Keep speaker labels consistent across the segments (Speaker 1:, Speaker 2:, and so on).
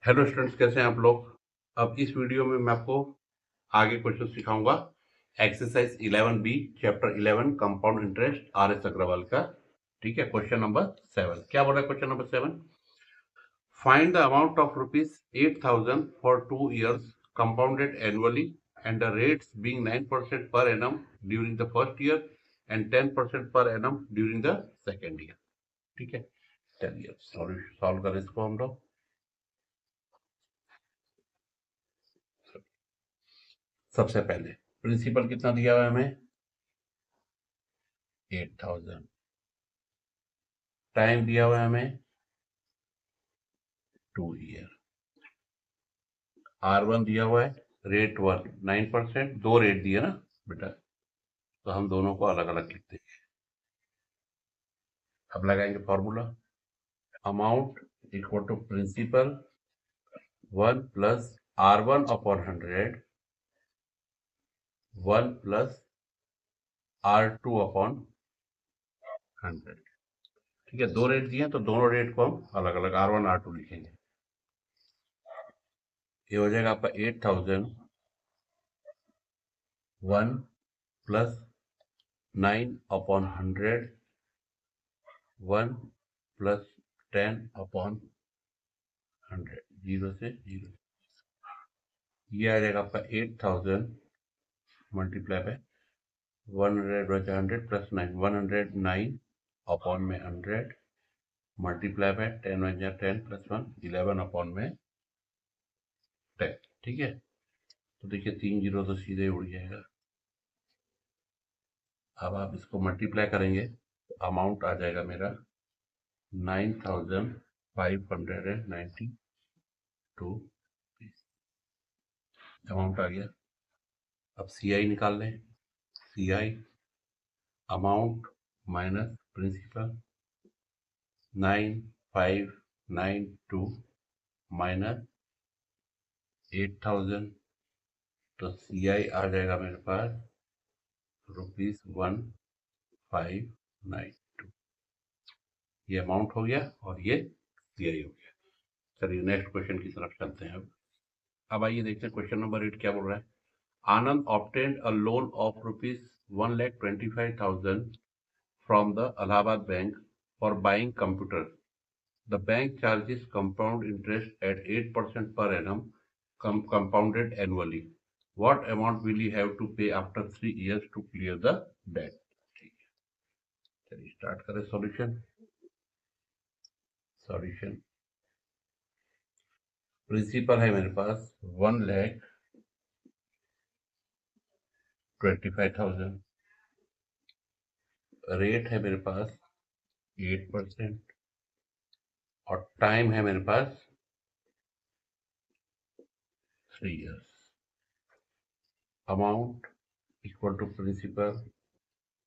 Speaker 1: Hello students, कैसे हैं आप लोग। अब इस वीडियो में मैं आपको आगे क्वेश्चन सिखाऊंगा। Exercise 11B chapter 11 compound interest RS Agarwal का। ठीक है, क्वेश्चन नंबर 7 क्या बोल रहा है। Question number 7, find the amount of ₹8,000 for 2 years compounded annually and the rates being 9% per annum during the first year and 10% per annum during the second year। ठीक है, चलिए सॉल्व करें इसको हम लोग। सबसे पहले प्रिंसिपल कितना दिया हुआ है हमें, 8,000। टाइम दिया हुआ है हमें 2 year। R1 दिया हुआ है, रेट 1 9%। दो रेट दिए ना बेटा, तो हम दोनों को अलग अलग लिख देंगे। अब लगाएंगे formula, amount equal to principal 1 plus R1 upon 100 1 plus R2 upon 100। ठीक है, दो रेट दिए हैं तो दोनों रेट को हम अलग अलग R1 R2 लिखेंगे। ये हो जाएगा आपका 8,000 1 प्लस 9 अपॉन 100 1 प्लस 10 अपॉन 100, 0 से 0। ये आ जाएगा आपका 8,000 मल्टीप्लाई बाय 100 बचा 100 प्लस 9 109 अपॉन में 100 मल्टीप्लाई बाय 10 बचा 10 प्लस 1 11 अपॉन में 10। ठीक है, तो देखिए 3 जीरो तो सीधे उड़ जाएगा। अब आप इसको मल्टीप्लाई करेंगे तो अमाउंट आ जाएगा मेरा 9,592 अमाउंट आ गया। अब CI निकाल लें। CI amount minus principal 9,592 minus 8,000, तो CI आ जाएगा मेरे पास ₹1,592। ये अमाउंट हो गया और ये CI हो गया। चलिए नेक्स्ट क्वेश्चन की तरफ चलते हैं। अब आइए देखते हैं क्वेश्चन नंबर 8 क्या बोल रहा है। Anand obtained a loan of ₹1,25,000 from the Allahabad Bank for buying computers. The bank charges compound interest at 8% per annum, compounded annually. What amount will he have to pay after 3 years to clear the debt? ठीक है, चलिए start करें solution. Solution principal है मेरे पास 1,25,000। Rate है मेरे पास 8% और time है मेरे पास 3 years। Amount equal to principal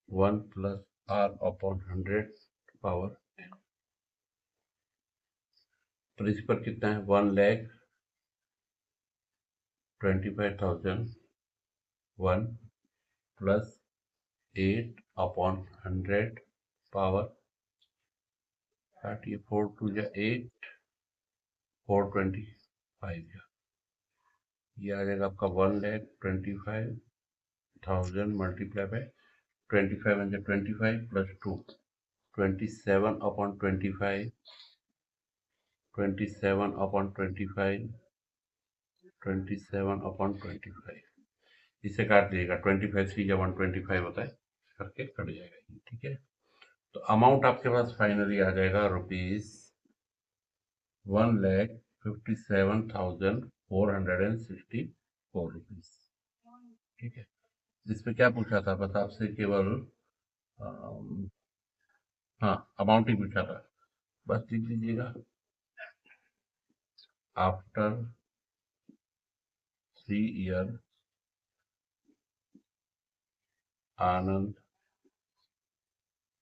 Speaker 1: 1 plus R upon 100 power n। Principal कितना है 1,25,000 1 प्लस 8 अपॉन 100 पावर 30, 4 2 जा 8 425 जा, ये आ जाएगा आपका 1,25,000 मल्टीप्लाई बाय 25 वन जा 25 प्लस 2 27 अपॉन 25 27 अपॉन 25 27 अपॉन 25, इसे काट लीजिएगा 25 3 जब 125 होता है करके कट जाएगा। ठीक है, तो अमाउंट आपके पास फाइनली आ जाएगा ₹1,57,464। ठीक है, इसमें क्या पूछा था बस आपसे, केवल हाँ अमाउंट ही पूछा था, बस लिख लीजिएगा। After 3 year Anand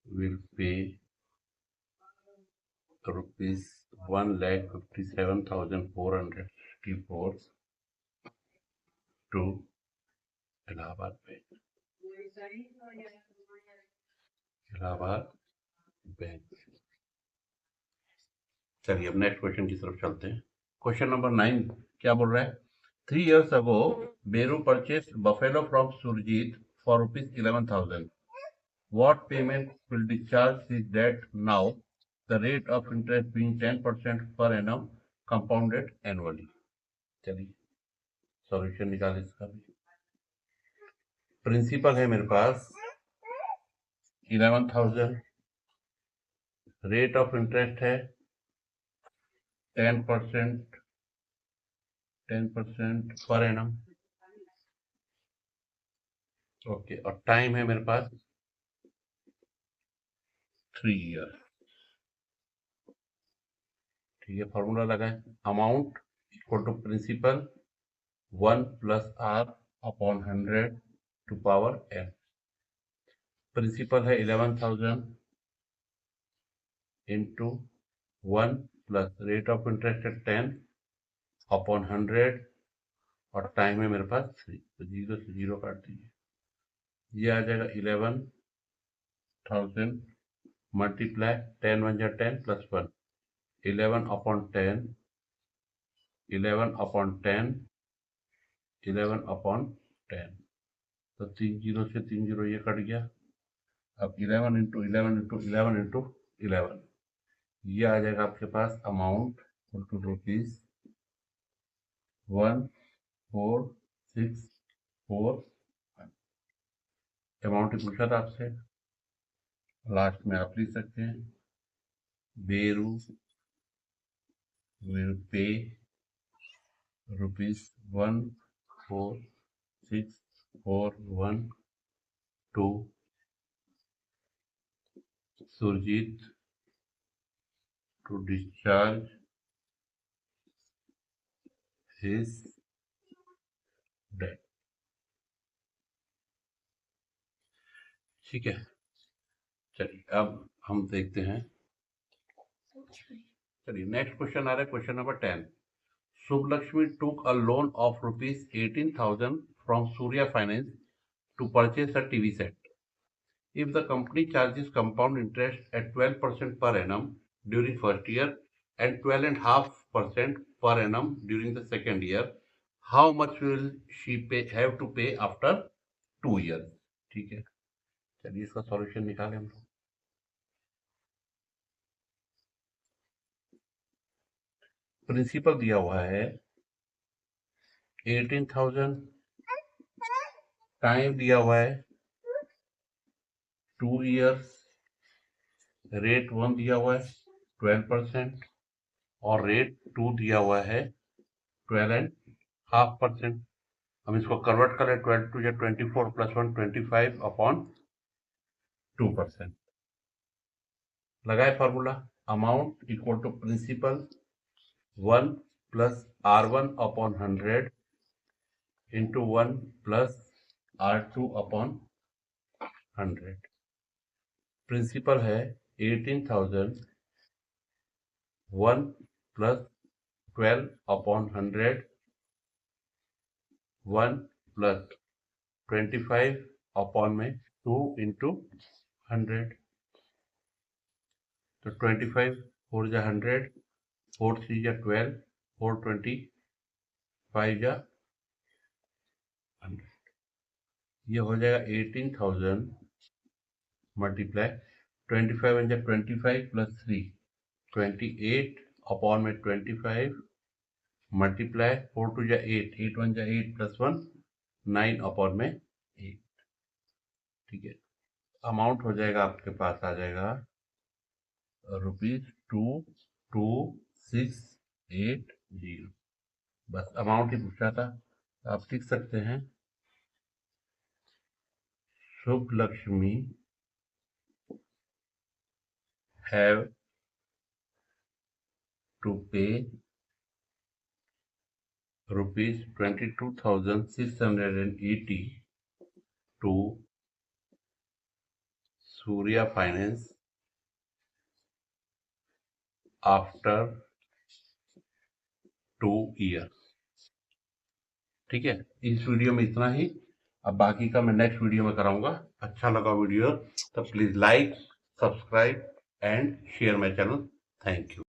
Speaker 1: will pay ₹1,57,464 to Allahabad bank. Allahabad bank. चलिए अब नेक्स्ट क्वेश्चन की तरफ चलते हैं। क्वेश्चन नंबर 9 क्या बोल रहा है? 3 years ago, Beru purchased buffalo from Surjit for ₹11,000. What payment will be charged is that now the rate of interest being 10% per annum compounded annually. चलिए सॉल्यूशन निकाले इसका भी। प्रिंसिपल है मेरे पास 11,000, रेट ऑफ इंटरेस्ट है 10% पर एनम, ओके, और time है मेरे पास 3 years। ठीक है, फॉर्मूला लगाए, amount equal to principal 1 + r/100 to power n। प्रिंसिपल है 11,000 into 1 plus rate of interest है 10/100 और टाइम है मेरे पास 3, तो 0 से 0 काट दीजिए, ये आ जाएगा 11,000 मल्टीप्लाई 10 1 जा 10 + 1 11/10 11/10 11/10, तो 3 0 से 3 0 ये कट गया। अब 11 × 11 × 11 × 11, ये आ जाएगा आपके पास अमाउंट ₹14,641। अमाउंट ही पूछा था आपसे, लास्ट में आप लिख सकते हैं बेरू will pay ₹14,641 to Surjit to discharge his debt। ठीक है, चलिए अब हम देखते हैं। चलिए नेक्स्ट क्वेश्चन आ रहा है, question number 10। Subhlakshmi took a loan of ₹18,000 from Surya Finance to purchase a TV set. If the company charges compound interest at 12% per annum during first year and 12.5% per annum during the second year, how much will she have to pay after 2 years? ठीक है, चलिए इसका solution निकालें हम लोग। Principal दिया हुआ है 18,000, टाइम दिया हुआ है 2 years, रेट 1 दिया हुआ है 12% और रेट 2 दिया हुआ है 12.5%। हम इसको कन्वर्ट करें, 12 × 2 = 24 + 1 25/2%। लगाए formula, amount equal to principal 1 + r1/100 into 1 + r2/100। Principal है 18,000, 1 + 12/100, 1 + 25/2 इंटू 100, तो 25 4 जा 100, 4 3 जा 12, 4 25 जा 100, ये हो जाएगा 18,000 मल्टीप्लाई 25 1 जा 25 + 3 28/25 मल्टीप्लाई 4 2 जा 8, 8 1 जा 8 + 1 9/8। ठीक है, अमाउंट हो जाएगा आपके पास, आ जाएगा ₹22,680। बस अमाउंट ही पूछा था, आप लिख सकते हैं Shubhalakshmi have to pay ₹22,680 to Surya Finance after 2 years। ठीक है, इस वीडियो में इतना ही, अब बाकी का मैं नेक्स्ट वीडियो में कराऊंगा। अच्छा लगा वीडियो तो please like, subscribe and share my channel. Thank you.